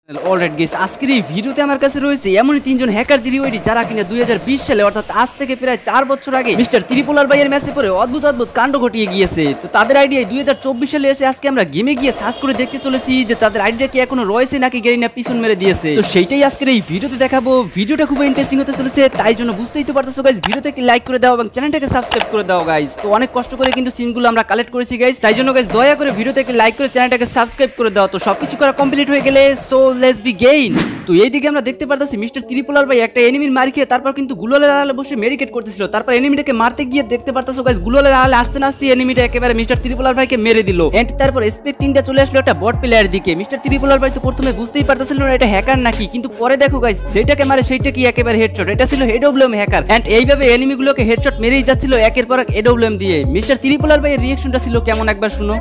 Alright guys, আজকের এই ভিডিওতে আমার কাছে রয়েছে এমনই তিনজন হ্যাকার ইউআইডি যারা কিনা 2020 সালে অর্থাৎ আজ থেকে প্রায় 4 বছর আগে মিস্টার ত্রিপোলার ভাইয়ের ম্যাচে পরে অদ্ভুত কাণ্ড ঘটিয়ে গিয়েছে। তো তাদের আইডি 2024 সালে এসে আজকে আমরা গেমে গিয়ে সার্চ করে দেখতে চলেছি যে তাদের আইডিটা কি এখনো রয়েছে নাকি গেরিনা পিছন মেরে দিয়েছে। তো সেইটাই আজকের এই ভিডিওতে দেখাবো। ভিডিওটা খুব ইন্টারেস্টিং হতে চলেছে, তাই জন্য বুঝতেই তো পারতেছো গাইস, ভিডিওতে কি লাইক করে দাও এবং চ্যানেলটাকে সাবস্ক্রাইব করে দাও গাইস। তো অনেক কষ্ট করে কিন্তু সিনগুলো আমরা কালেক্ট করেছি গাইস, তাই জন্য গাইস দয়া করে ভিডিওতে কি লাইক করে চ্যানেলটাকে সাবস্ক্রাইব করে দাও। তো সবকিছু করা কমপ্লিট হয়ে গেলে সো লেটস বিগিন। তো এইদিকে আমরা দেখতে পারতেছি মিস্টার ত্রিপোলার ভাই একটা এনিমির মারি খেয়ে তারপর কিন্তু গুলোলের আড়ালে বসে মেডিকেট করতেছিল। তারপর এনিমিটাকে মারতে গিয়ে দেখতে পারতেছো গাইস গুলোলের আড়ালে আসতে না আসতে এনিমিটা একেবারে মিস্টার ত্রিপোলার ভাইকে মেরে দিল। এন্ড তারপর এক্সপেক্টিংটা চলে আসলো একটা বট প্লেয়ারের দিকে। মিস্টার ত্রিপোলার ভাই তো প্রথমে বুঝতেই পারতেছিল না এটা হ্যাকার নাকি, কিন্তু পরে দেখো গাইস যেটাকে মারে সেইটা কি একেবারে হেডশট, এটা ছিল এডব্লিউএম হ্যাকার। এন্ড এইভাবে এনিমিগুলোকে হেডশট মেরেই যাচ্ছিল একের পর এক এডব্লিউএম দিয়ে। মিস্টার ত্রিপোলার ভাইয়ের রিঅ্যাকশনটা ছিল কেমন একবার শুনো।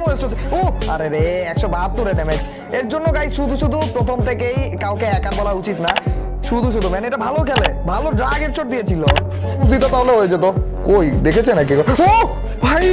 ও আরে রে 172 ড্যামেজ। এর জন্য গাইস শুধু প্রথম থেকেই কাউকে হ্যাকার বলা উচিত না। শুধু মানে এটা ভালো খেলে, ভালো ড্রাগ হেডশট দিয়েছিল, বুঝিতো তাহলে হয়ে যেত। কই দেখেছে নাকি? ও ভাই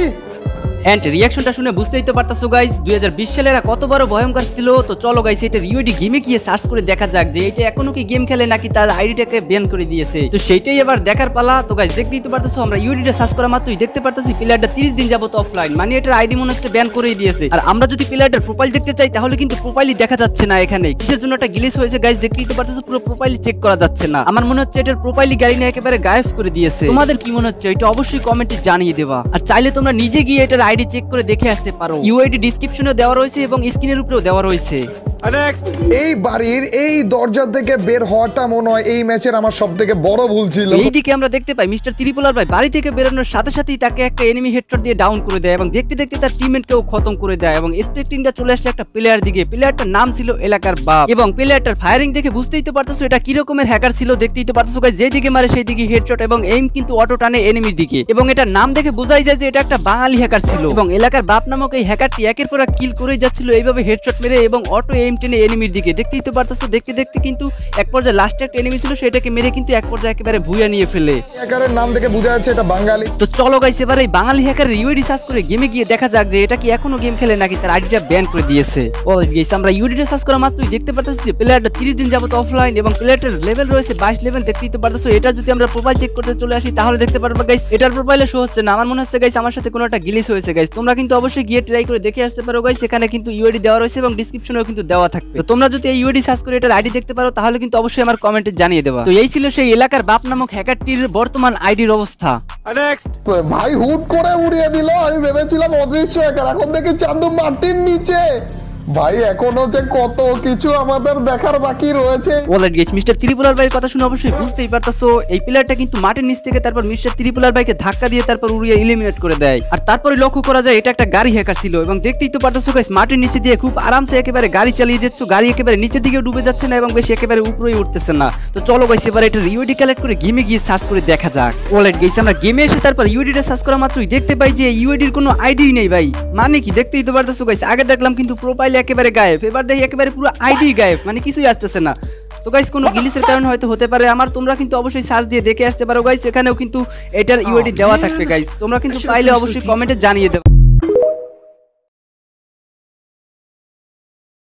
এন্ড রিঅ্যাকশনটা শুনে বুঝতেই তো পারতাছো গাইস 2020 সালের কত বড় ভয়ঙ্কর ছিল। তো চলো গাইস এটা ইউআইডি গেমে গিয়ে সার্চ করে দেখা যাক যে এটা এখনো কি গেম খেলে নাকি তার আইডিটাকে ব্যান করে দিয়েছে। তো সেইটাই এবার দেখার পালা। তো গাইস দেখতেই তো পারতাছো আমরা ইউআইডিটা সার্চ করা মাত্রই দেখতে পারতাছি প্লেয়ারটা 30 দিন যাবত অফলাইন, মানে এটার আইডি মনে হচ্ছে ব্যান করেই দিয়েছে। আর আমরা যদি প্লেয়ারটার প্রোফাইল দেখতে চাই তাহলে কিন্তু প্রোফাইলই দেখা যাচ্ছে না। এখানে কিসের জন্য একটা গ্লিচ হয়েছে গাইস, দেখতেই তো পারতাছো পুরো প্রোফাইল চেক করা যাচ্ছে না। আমার মনে হচ্ছে এটার প্রোফাইলই গাড়িটা একেবারে গায়েব করে দিয়েছে। তোমাদের কি মনে হচ্ছে এটা অবশ্যই কমেন্টে জানিয়ে দেবা। আর চাইলে তোমরা নিজে গিয়ে এটার আইডি চেক করে দেখে আসতে পারো। ইউআইডি ডেসক্রিপশনে দেওয়া রয়েছে এবং স্ক্রিনের উপরেও দেওয়া রয়েছে। এই বাড়ির এই দরজা থেকে বের হওয়াটা মনে হয় এই ম্যাচের আমার সবথেকে বড় ভুল ছিল। এইদিকে আমরা দেখতে পাই মিস্টার ত্রিপোলার ভাই বাড়ি থেকে বেরোনোর সাথে সাথেই তাকে একটা এনিমি হেডশট দিয়ে ডাউন করে দেয় এবং দেখতে দেখতে তার টিমমেটকেও খতম করে দেয়। এবং এক্সপেক্টিংটা চলে আসলে একটা প্লেয়ার দিকে। প্লেয়ারটার নাম ছিল এলাকার বাপ এবং প্লেয়ারটার ফায়ারিং দেখে বুঝতেই তো পারতেছো এটা কি রকমের হ্যাকার ছিল। দেখতেই তো পারতেছো গাইস যেদিকে মারে সেই দিকে হেডশট এবং এইম কিন্তু অটো টানে এনিমির দিকে। এবং এটার নাম দেখে বোঝাই যায় যে এটা একটা বাঙালি হ্যাকার ছিল। এবং এলাকার বাপ নামক এই হ্যাকারটি একের পর এক কিল করেই যাচ্ছিল এইভাবে হেডশট মেরে এবং অটো এইম টেনে এনিমির দিকে। দেখতেই তো পারতেছো দেখতে দেখতে কিন্তু এক পর্যায়ে লাস্টে একটা এনিমি ছিল সেটাকে মেরে কিন্তু এক পর্যায়ে একেবারে ভুইয়া নিয়ে ফেলে। হ্যাকারের নাম দেখে বোঝা যাচ্ছে এটা বাঙালি। তো চলো গাইস এবার এই বাঙালি হ্যাকারের ইউআইডি সার্চ করে গেমে গিয়ে দেখা যাক যে এটা কি এখনো গেম খেলে নাকি তার আইডিটা ব্যান করে দিয়েছে। অলরাইট গাইস আমরা ইউআইডিটা সার্চ করা মাত্রই দেখতে পারতেছি যে প্লেয়ারটা 30 দিন যাবত অফলাইন এবং প্লেয়ারটার লেভেল রয়েছে 22 লেভেল। দেখতেই তো পারতেছো এটা যদি আমরা প্রোফাইল চেক করতে চলে আসি তাহলে দেখতে পারবো গাইস এটার প্রোফাইলে শো হচ্ছে না। আমার মনে হচ্ছে গাইস আমার সাথে কোনো একটা গ্লিচ হয়েছে গাইস। তোমরা কিন্তু অবশ্যই গিয়ে ট্রাই করে দেখে আসতে পারো গাইস, এখানে কিন্তু ইউআইডি দেওয়া রয়েছে এবং ডেসক্রিপশনেও কিন্তু দেওয়া থাকবে। তো তোমরা যদি এই ইউআইডি সার্চ করে এটার আইডি দেখতে পারো তাহলে কিন্তু অবশ্যই আমার কমেন্টে জানিয়ে দেবা। তো এই ছিল সেই এলাকার বাপ নামক হ্যাকারটির বর্তমান আইডির অবস্থা। ভাই হুট করে উড়িয়ে দিল। আমি ভেবেছিলাম অদৃশ্য হ্যাকার, এখন দেখি চান্দু মাটির নিচে। ভাই এখনো যে কত কিছু আমাদের দেখার বাকি রয়েছে। অলরাইট গাইস মিস্টার ত্রিপোলার ভাইয়ের কথা শুনে অবশ্যই বুঝতেই পারতাছো এই প্লেয়ারটা কিন্তু মাটির নিচ থেকে তারপর মিস্টার ত্রিপোলার ভাইকে ধাক্কা দিয়ে তারপর উড়িয়ে এলিমিনেট করে দেয়। আর তারপরে লক্ষ্য করা যায় এটা একটা গাড়ি হ্যাকার ছিল এবং দেখতেই তো পারতাছো গাইস মাটির নিচে দিয়ে খুব আরামসে একেবারে গাড়ি চালিয়ে যাচ্ছে। গাড়ি একেবারে নিচের দিকে ডুবে যাচ্ছে না এবং বেশি একেবারে উপরেই উঠতেছে না। তো চলো গাইস এবার এটা ইউআইডি কালেক্ট করে গেমে গিয়ে সার্চ করে দেখা যাক। অলরাইট গাইস আমরা গেমে এসে তারপর ইউআইডিটা সার্চ করা মাত্রই দেখতে পাই যে ইউআইডির কোনো আইডি নেই ভাই। মানে কি দেখতেই তো পারতাছো গাইস আগে দেখলাম কিন্তু প্রোফাইল একেবারে গায়েব, এবার দেখি একেবারে পুরো আইডি গায়েব, মানে কিছুই আসতেছে না। তো গাইস কোনো গ্লিচের কারণে হয়তো হতে পারে আমার, তোমরা কিন্তু অবশ্যই সার্চ দিয়ে দেখে আসতে পারো গাইস। এখানেও কিন্তু এটার ইউআইডি দেওয়া থাকবে গাইস, তোমরা কিন্তু পাইলে অবশ্যই কমেন্টে জানিয়ে দেবে।